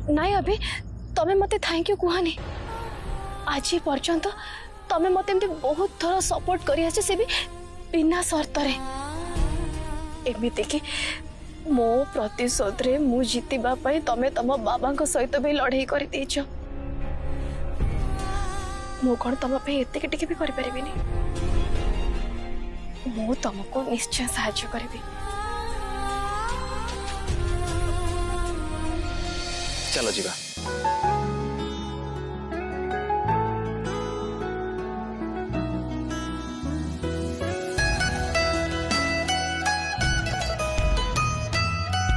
नाई अभी तमें मते थैंक यू कहनी आज पर्यंत तमें मते बहुत थोड़ा सपोर्ट करी से भी बिना शर्त एमती कि मो प्रतिशोध रे मु जीतिबा पई तमें तम बाबा सहित भी लड़ाई कर दीच मु कौन तुम एत भी करें मु तुमको निश्चय साहाय्य करी। चलो जीवा।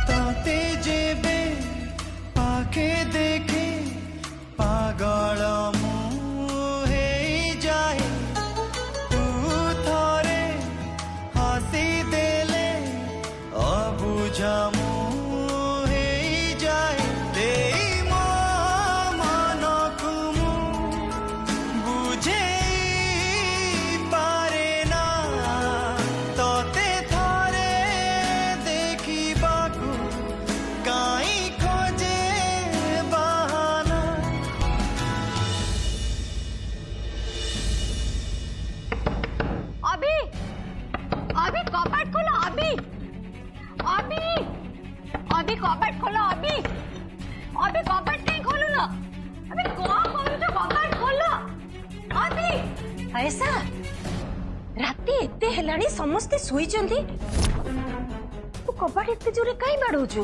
ताते जेबे पाके देखे पागल मुहे जाए तू थोरे हसी देले अबुझा मुहे जाए दे मो मन को मु बुझे पारे ना तोते थोरे देखी बाकू काई खोजे बहाना। अभी अभी कपाट खोलो अभी अभी अभी कपाट खोलो अभी अभी कपाट नहीं खोलो ना अभी कौन खोलो तो कपाट खोलो अभी। ऐसा राती एते हेलानी समस्ते सुई चंदी तू कपाट एते जोरे काई बाडौछु?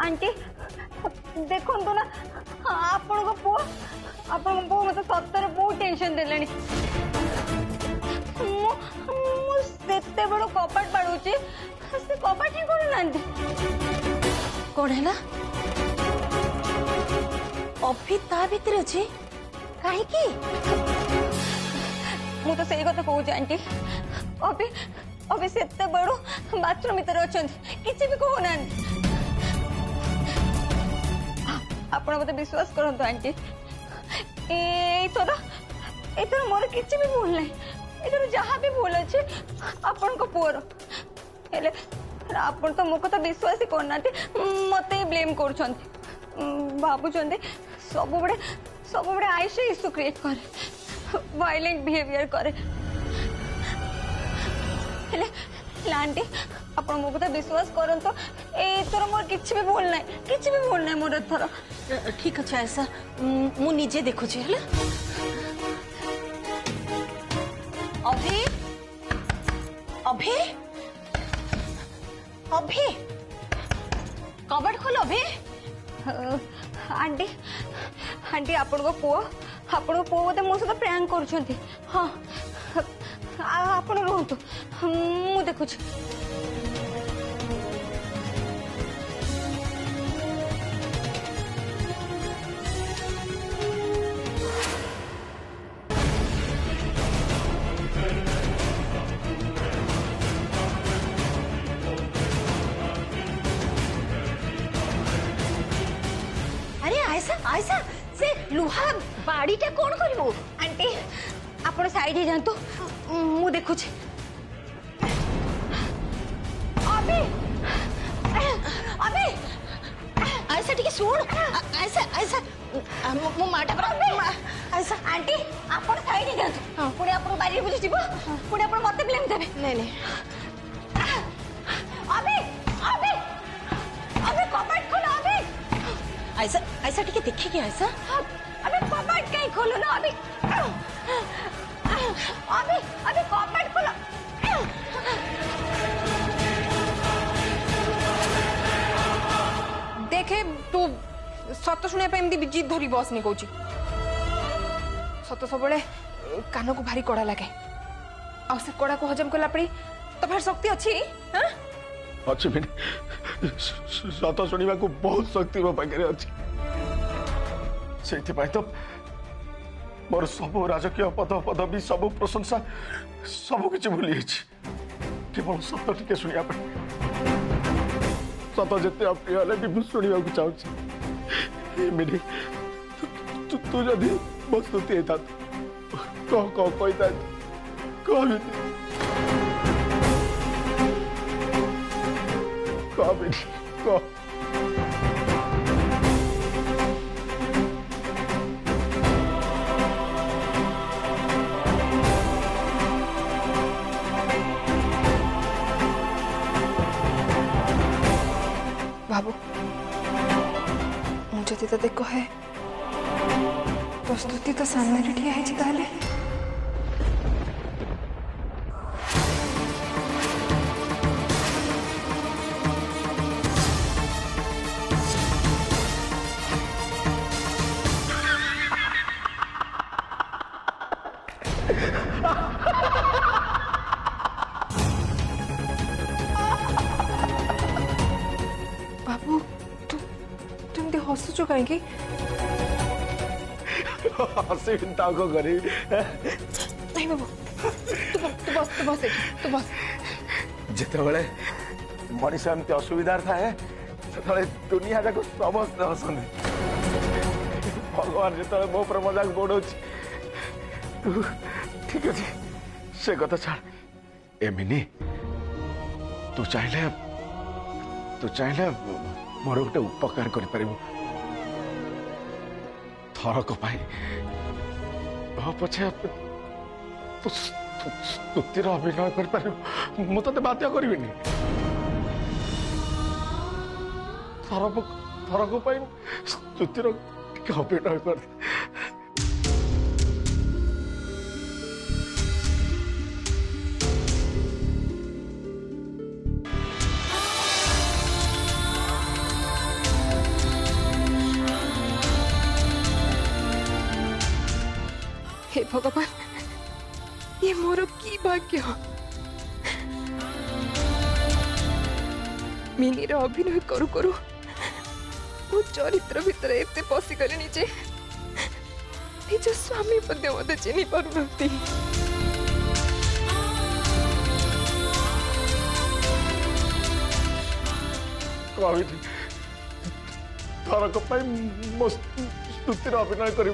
आंटी देखो तो ना आपण को पो मत सत्तर बहुत टेंशन देले सेते बड़ कपाट बाड़ूची से कपाट ही करू नांती कौन है ना अभी ता भीतर अच्छे कहीं की मु तो सही कथा कहूँ आंटी अभी अभी सेते बड़ो बाथरूम भीतर अच्छा किसी भी कहू ना आपण मत विश्वास करंतु आंटी एथर मोर किसी भी भूल नहीं एथर जहाँ भी भूल अच्छे आपण को पुअर हेले आपण तो मो कथा विश्वास ही करना मत ही ब्लेम कर भावुंट सब बड़े आईसे इश्यू क्रिएट करे वायलेंट बिहेवियर करे हेले आंटी आपण मो कथा विश्वास करंतु एथर मोर किसी भी भूल नहीं मोर एथर ठीक अच्छे ऐसा मु निजे देखु है अभी अभी अभी कबड़ खोल अभी आंटी आंटी आपण को पुओ बोधे मो सहित प्रैंक कर हाँ आपण रुहतु मु देखु ऐसा से लुहा बाड़ीटा कौन करिवो? आंटी आपण साइड ही जानतु मु देखु अभी अभी ऐसा ठीक सुन ऐसा ऐसा मो माटा पर ऐसा आंटी आपण साइड ही जानतु पुणे आपण बारी बुझी जीवो पुणे आपण मते ब्लेम देबे नहीं अभी अभी अभी कपाट खोलो अभी ऐसा ऐसा ठीक देखे क्या ऐसा अबे कपाट कहीं खोलो ना अभी अभी अभी कपाट खोलो देखे तू सत शुणा एमती जिद धरी बस नहीं कौची सत सब कान को भारी कड़ा लगे आ से कड़ा को हजम कला पड़ी तो भार शक्ति अच्छी हाँ अच्छी सत शुणा को बहुत शक्ति मो पाखे अच्छी से तो मोर सब राजकीय पद पदवी सब प्रशंसा सब किसी भूली केवल सत टिके शुणा सत जिते अप्रिय हेल्ले भी शुणा चाहिए तू जदि मो स्तुति होता कह कही कभी कभी कभी बाबू मुझे तो देख कहे प्रस्तुति तो सामने ठिया है ताले बाबू तू तुम दे हसुचो कहीं हसी को करी नहीं बाबू तू बस तू बस जितेबाला मनीष एमती असुविधा थाए से दुनिया जाक समस्त हसंती भगवान जो मो पर मजाक बढ़ ठीक अच्छे से कथा छाड़ एमिनी तू चाहे मोर गोटे उपकार कर थरक पछे तू स्तुतिर अभिनय कर मुझे बाध्य करी थरक स्तुतिर अभिनय कर हे भगवान ये मोर की भाग्य मिनी रो अभिनय करू करू मो चरित्र भितर एते पसी गले निजे निज स्वामी पदे मते चिनी पारु नथि कवि थरक मो स्तुतिर अभिनय करू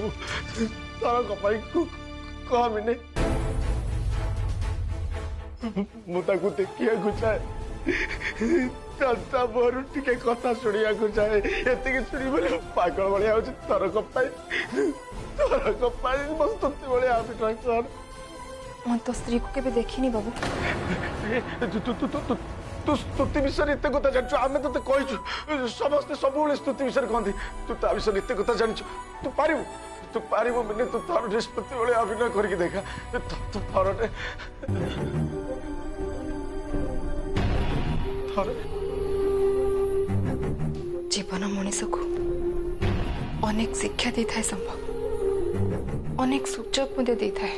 थरक कहबिनी मुझे देखा चाहे चर्चा मोर टे कथा शुणा चाहे ये शुणी बोले पागल भाया हो थरक मो स्तुति भाया अभिनय कर मैं तो स्त्री को केबे देखिनी बाबू तू स्तुति विषय एत कथा जानचु आम तो कहू समस्ते सब स्तुति विषय कहती तू ता विषय एत कथा जानचु तू पारिबु मिने तू थर निष्पत्ति वाले अभिनय करके देखा थरटे जीवन मनीष को अनेक शिक्षा दे था संभव अनेक सुजोग दे था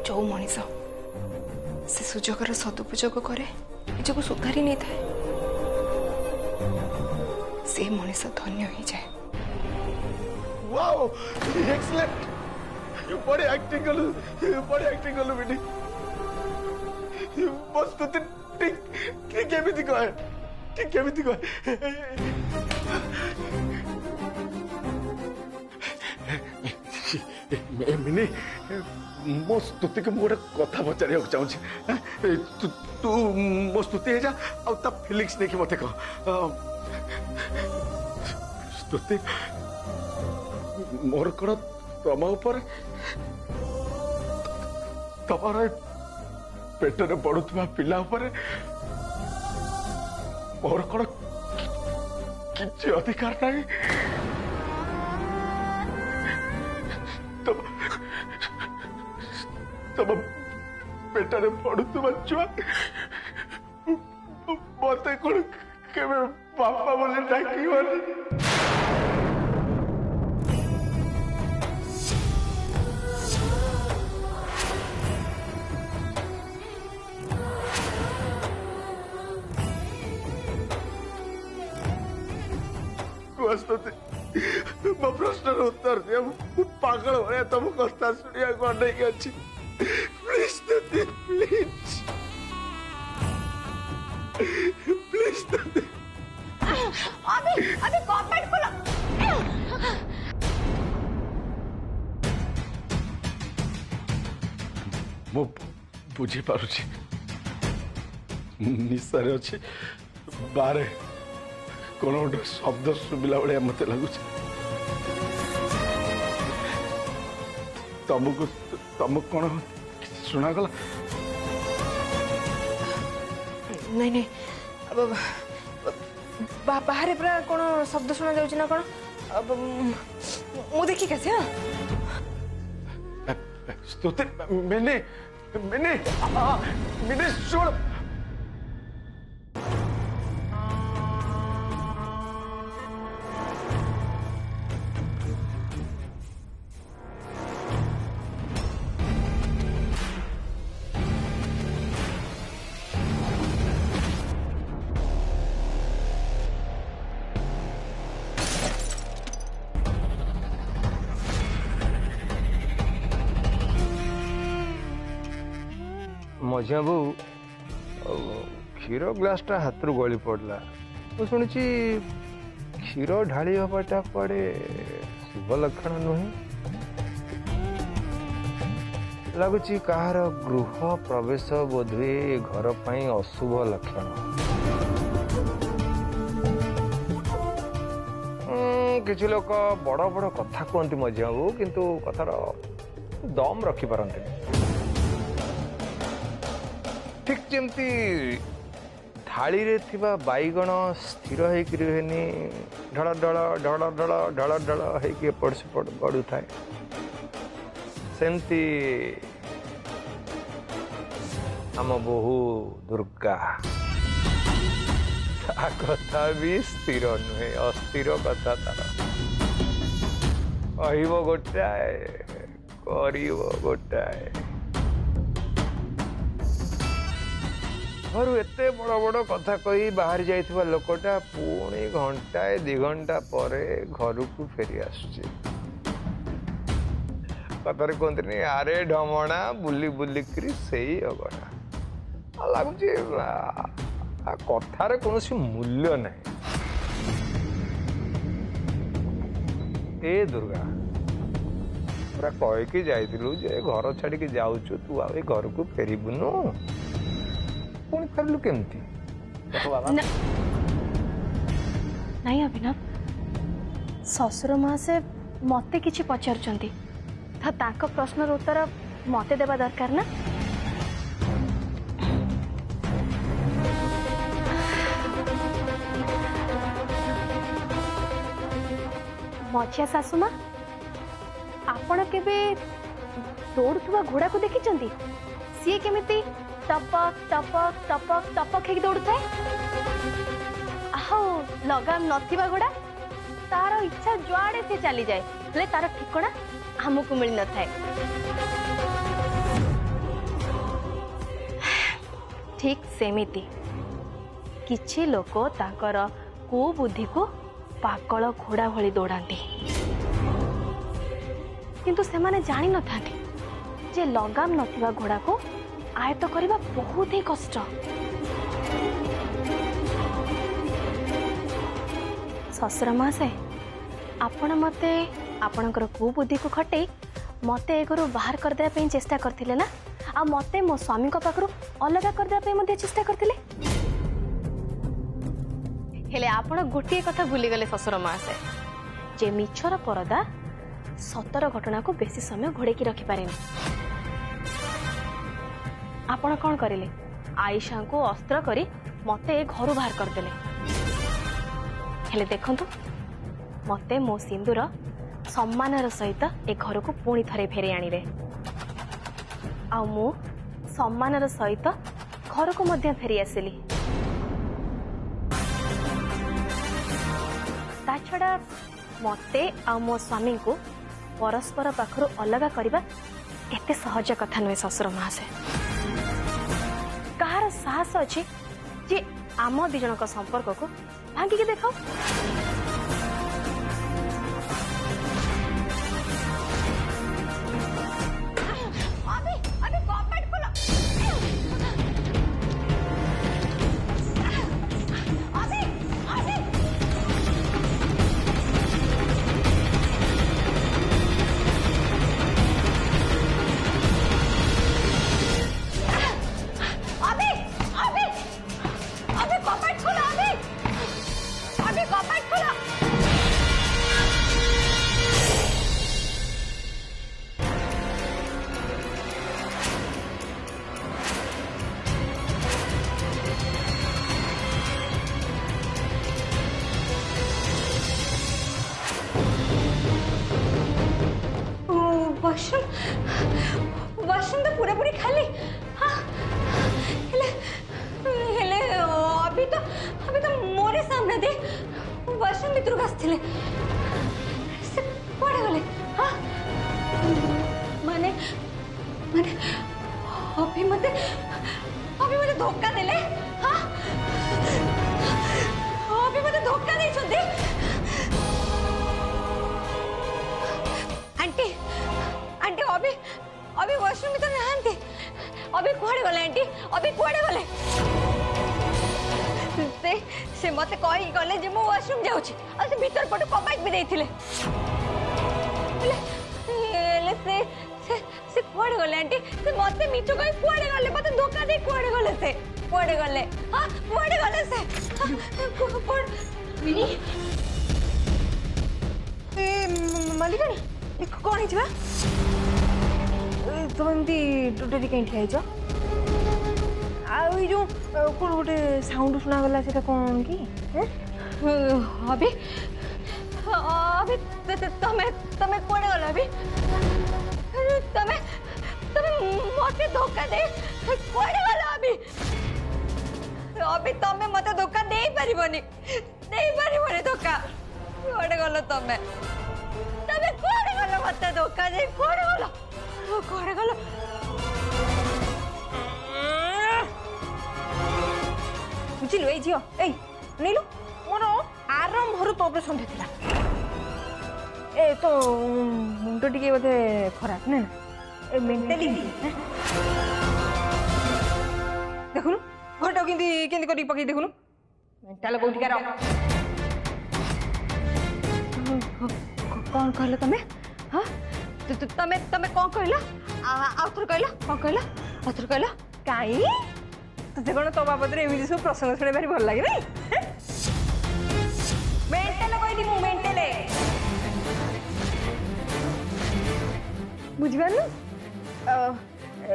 जो मनीष से सुजोगर सदुपयोग करे निजको सुधारी नहीं था से मनीष धन्य हो जाए वाओ एक्सीलेंट बड़ी एक्टिंग कलु बेटी बस तो ठीक केमिति कहे मिनी मो स्तुति को गोटे कथा पचार चाहूँ तू मो स्तुति जा आ फिलिंग्स देखी मत कह स्तुति मोर कण तम उपर तमार पेटर बढ़ुवा पिला उपर मोर कण किसी अधिकार नहीं तम पेटर बढ़ुवा छुआ मत कौन के बापा बोले डाक मो प्रश्न उत्तर दिया पागल भाया तुम कथा शुणा अनेक अच्छी प्लीज प्लीज प्लीज अभी कॉर्पोरेट खोलो ମୁଁ ବୁଝିପାରୁଛି ନିଶାରେ ଅଛି ବାହାରେ କ'ଣ ଗୋଟେ ଶବ୍ଦ ଶୁଭିଲା ଭଳିଆ ମତେ ଲାଗୁଛି ତମକୁ କ'ଣ ଶୁଣାଗଲା नहीं नहीं अब बाहर पूरा कौन शब्द शुणा जाऊँ ना कौन अब मु देखी कैसे हाँ स्तुति मैंने मैंने मैंने सुन मझिया बो क्षीर ग्लासटा हाथ गली पड़ला तो शुणी क्षीर ढाली हवाटा कुआडे शुभ लक्षण नुहे लगुच कहार गृह प्रवेश बोधे घर पर अशुभ लक्षण किसी लोक बड़ बड़ कथा कहते मझिया बो किंतु कथार दम रखिपारती ठीक जमती थाली रे थिबा बैगण स्थिर होकर रुहेनी ढल ढल ढल ढल ढल ढल होकर एपट सेपट गड़ू थाए सेमती आम बहु दुर्गा कथा भी स्थिर नुहे अस्थिर कथा तार कह गोटाए कर गोटाए घर एते बड़ बड़ कथा कही बाहर जाइथिबा लोकटा पुणी घंटाए 2 घंटा पर घर को फेरी आसुची कथारे कहते आरे ढमणा बुली बुलिक सही अगणा लगुच कथार कौन मूल्य ना ए दुर्गा पूरा कहीकि जाइलु जे घर छाड़ी जाऊचु तू आ घर को फेरबुनु पुणी फेरलु केमती नहीं अभिनव ससुर माँ से मते किछि पचारुचंती तो ताको प्रश्नर उत्तर मते देबा दरकार ना मझिया सासु माँ आपण केबे दौड़ुवा घोड़ा को देखी सी केमिति टपक टपक टपक टपक हे दौड़ थाए लगाम नथिबा घोड़ा तार इच्छा जुआड़े से चली जाए ले तार ठिकଣା हमको मिल न थाए ठीक सेमिति किछि लोक ताकर कुबुद्धि को पागल घोड़ा भली दौड़ाती किंतु से माने जानी न थांती जे लगाम नथिबा घोड़ा को आयत्त करबा बहुत ही कष्ट ससुर माँ से आपण मते आपणकर कुबुद्धि को खटे मते ए घरु बाहर कर देबा पई चेष्टा करथिले ना आ मते मो स्वामी को पाखरु अलग कर देबा पई मध्ये चेष्टा करथिले हेले आपण गोटे कथा भूली गले ससुर माँ से जे मिछर परदा सतर घटना को बेसी समय घोड़े की रखी पारे आपण कौन करिले आयशा को अस्त्र करी मते ए घर बाहर कर देले हेले देखंतु मते मो सिंदूर सम्मानर सहित ए घर को पुणी थरे फेरे आनिले आ मु सम्मानर सहित घर को मध्य फेरी आसिली ता छड़ा मते आ मो स्वामी को परस्पर पाखरु अलग करबा एते सहज कथा नुहे ससुर माँ से कहार साहस अच्छी जे आम दी जन संपर्क को भांगी के देखाओ पूरा पूरी खाली हाँ हेले हेले अभी तो मोरे सामने दे वॉशरूम भीतर को आसथिले से पड़े गले हाँ माने माने अभी मते धोखा देले हाँ अभी मते धोखा नहीं छुंदी आंटी आंटी अभी वॉशरूम भीतर नहांती अभी कुआड़े गले आंटी अभी कुआड़े गले से मते कही गले जे मु वॉशरूम जाउची आ से भीतर पटु कबाट भी देथिले से कुआड़े गले आंटी से मते मिठो कही कुआड़े गले मते धोखा दे कुआड़े गले से कुआड़े गले हां कुआड़े गले से मिनी ए मालिकानी कौन है छा तुम एमती टोटली कहीं ठिया छ जो कौन गोटे साउंड सुना गला सेटा कौन की अभी अभी तमे कोड़े गला अभी तमे मते धोखा दे कोड़े गला अभी तमे मते धोखा दे परिबनी धोखा कोड़े गला तमे कोड़े गला मते धोखा दे कोड़े गला बुझिलु ए झियो ए नीलु मोर आरंभर तो ऑपरेशन होता ए तो मुंड टिके बोधे खराब ना ए मेंटली देखुनु घोटा केंदी करी पकई देखुनु मेंटल कोठिकार कौन कहले तमे हां तमे कौन कहला आउथर कहला कौन कहला आउथर कहला काई तुझे कौन तो बाबद एमती सब प्रसंग शुणे भारी भल लगे नहीं मेंटल कही मु मेंटल बुझिपार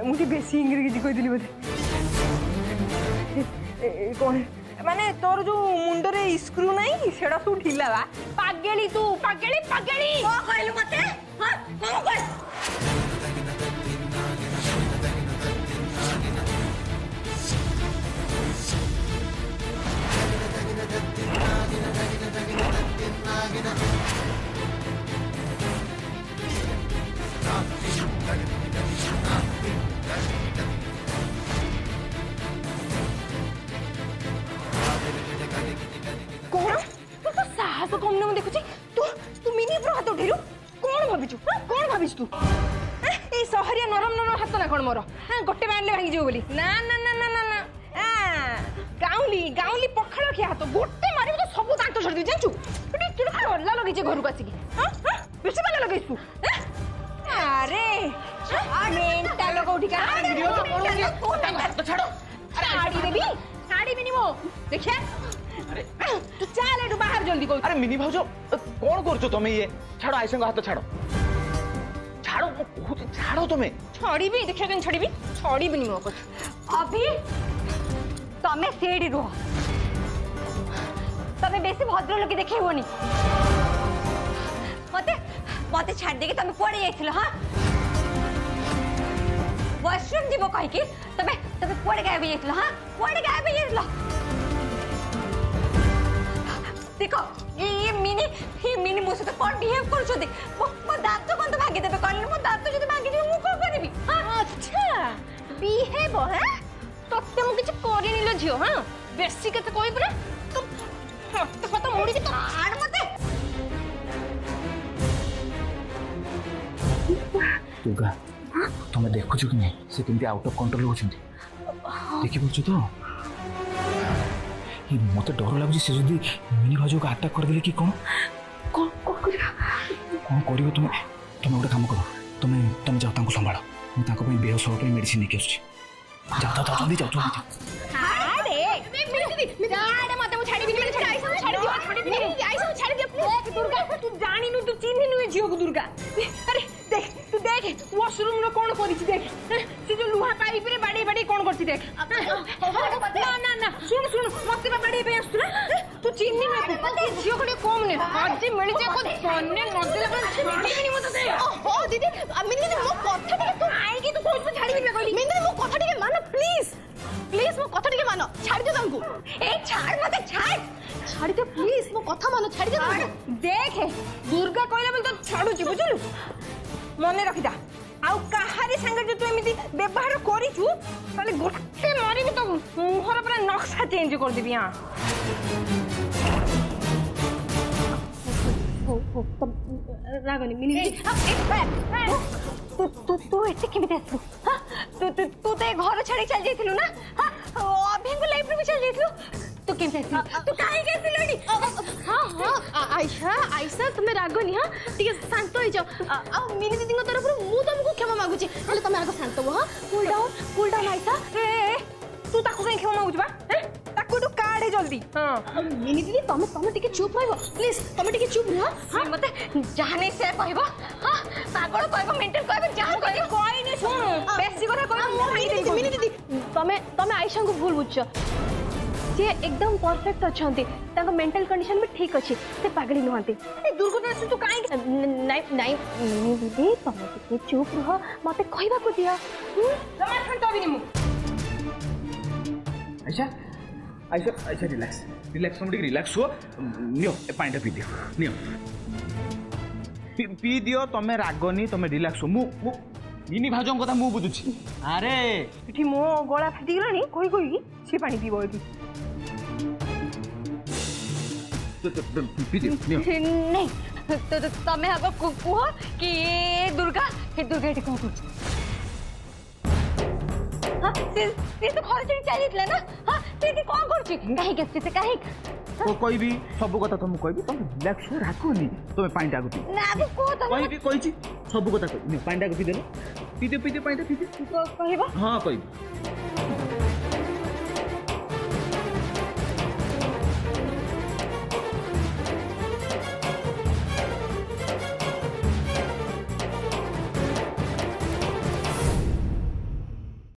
मुझे बेसी इंग्रेजी कहीदेली बोधे कौन माने तोर जो मुंडरे स्क्रू नहीं सेड़ा सब ढिला बा पागेली तू पागेली पागेली कौन कहलु मते हां कौन कह कौन तू तो साहस कम न देखुची तू मिनी पर हाथ उठेलु कौन भाबिचु कौन भाबिचु तू ए सहरिया नरम नरम हाथ ना कौन मोर हां गोटे बांधले भांगी जो बोली ना ना ना ना ना ना गाउली पखाड़ खिया हाथ गोटे मारिबो तो सब दांत छड़ दी जानचु एटी तुल खा हल्ला लगै जे घर को आसी हां बेसी बाला लगै तू अरे मेंटल कोठी का हाथ छाड़ो साड़ी देबी साड़ी मिनिमो देखिया अरे तू चल एटू बाहर जल्दी को अरे मिनी भाउजो कौन करछो तुम ये छाड़ो आइसंग हाथ छाड़ो छाड़ो छाड़ो तुम्हें छड़ी भी देखिया केन छड़ी भी निमो को अभी तमे सेडी रुह तमे बेसी भद्र लोग देखे होनी मते छाड़ दे के तमे पड़े जाइथिलो हां वॉशरूम जीवो कहि कि तमे पड़े गायब जाइथिलो हां पड़े गायब जाइथिलो देखो ये मिनी मुझे तो कौन बिहेव कर छो देख मो दांत कोन तो भागी देबे कहले मो दांत जदी भागी दियो मु को करबी हां अच्छा बिहेव है तोते मु किछ करि निलो झियो हां बेसी केते कोइ पुरा तो तो पता मुड़ी के तो आड़ मते दुर्गा तुम्हें देखु कि नहीं से केमती आउट ऑफ कंट्रोल होचंती देखि पछो तो ये मते डर लागु से जदी मिनी भाजो को अटैक कर देले कि कौन करियो तुम गोटे काम करो तुम जाओ तांको संभालो मैं तांको पे बेहोश हो पे मेडिसिन लेके आछी जाओ जल्दी जाओ अरे मते मु छाड़ी बिनी छाड़ी आइसो छाड़ी दे प्लीज दुर्गा तू जानी नु तू चिन्ही नु जियो को दुर्गा अरे देख तू देख वॉशरूम नो कोन करिछि देख से जो लुहा पाइप रे बाडी बाडी कोन करछि देख ना ना ना सुन मते बाडी पे आस्तु ना तू चिन्नी में झियो को कम ने आज मिल जे को धन्य न देला पर मिलबेनी मत दे हो दीदी मिनी दीदी मो कथा टिके तू आई कि तू कोन से छाड़ी दिबे कहली मिनी दीदी मो कथा टिके मानो प्लीज प्लीज मो कथा टिके मानो छाड़ दे तांको ए छाड़ मत छाड़ छाड़ दे प्लीज मो कथा मानो छाड़ दे तांको देख दुर्गा कहला बोल तो छाड़ू छी बुझलु मने रखिदा आउ काहारी संगे जो तू एमिति व्यवहार करिछु ताले गोटे मारी भी तो मुहर पूरा नक्शा चेंज कर देबी हां रागनी मिनी तू एते केमिते आसलु हां तू ते घर छाड़ी चल जाइथिलु ना हां अभी को लाइफ में चल जाइथिलु तू केमिते आसलु तू काहे के आसलुडी हां हां आयशा आयशा तुम्हें रागनी हां ठीक है शांत हो जाओ आ मिनी दीदी को तरफ मु तुमको क्षमा मागुची पहले तुम आगे शांत हो हां कूल डाउन आयशा ए तू ताको कहीं क्षमा मागुछ बा हैं ताको तू काढे जल्दी हां मिनी दीदी तुम टिके चुप रहबो प्लीज तुम टिके चुप रह हां मते जाने से कहबो हां पागल कहबो मेंटल कहबो जान कहबो कोई नहीं सुन बेसी কথা कहबो मिनी दीदी तुम आयशा को भूल बुझ सी एकदम परफेक्ट अच्छा मेंटल कंडीशन भी ठीक अच्छी से पागली नुहंती दुर्घटना तू काई नहीं नहीं मिनी दीदी तुम टिके चुप रह मते कहबा को दिया जमा ठंड तो भी नहीं मु आयशा आयशा आयशा रिलैक्स रिलैक्स तुम रिलैक्स हो नियो ए पानी पी दियो नियो पी दियो तमे रागनी तमे रिलैक्स हो मु मिनी भाजो कथा मु बुझुछि अरे एठी मो गला फाटी गलानी कोई कोई से पानी पीबो एठी तो पी दियो नियो नहीं तो तमे आगो कुह कि दुर्गा एठी कोन कुछ हां से तो घर चली चलीतला ना हां से की कोन करछि काहे के से काहे तो कोई भी सब कथा तुम कहबी तुम रिलैक्स हो राखोनी तुम पानी टाको पी ना अभी को तो कोई भी कहिछि सब कथा कहि पानी टाको पी दे पानी टाको पी दे कहबो हां कहबी